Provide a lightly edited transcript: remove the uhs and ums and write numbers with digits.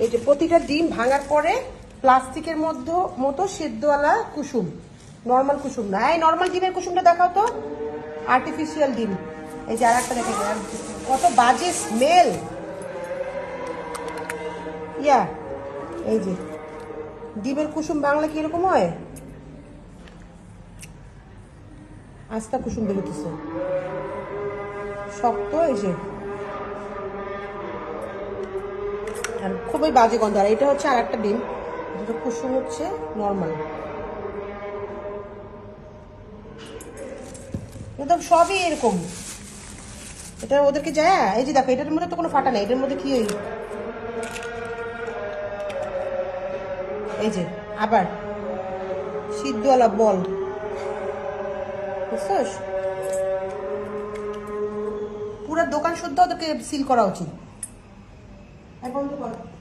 এই যে প্রতিটা ডিম ভাঙার পরে প্লাস্টিকের মতো সেদ্ধওয়ালা কুসুম, নর্মাল কুসুম না। এই নর্মাল ডিমের কুসুমটা দেখাও তো, আর্টিফিশিয়াল ডিম। এই যে আর একটা দেখা যায়, কত বাজে স্মেল। ইয়া এই যে ডিমের কুসুম বাংলা কি এরকম হয়? আস্তা কুসুম বেরোতেছে শক্ত, এই যে আর খুবই বাজে গন্ধ। আর এটা হচ্ছে আর একটা ডিম, যেটা কুসুম হচ্ছে নর্মাল। একদম সবই এরকম। এটা ওদেরকে যায়। এই যে দেখো, এটার মধ্যে তো কোনো ফাটা নেই। এটার মধ্যে কি এই যে আবার সিদ্ধওয়ালা বল, বুঝছস? পুরো দোকান শুদ্ধ ওদেরকে সিল করা উচিত।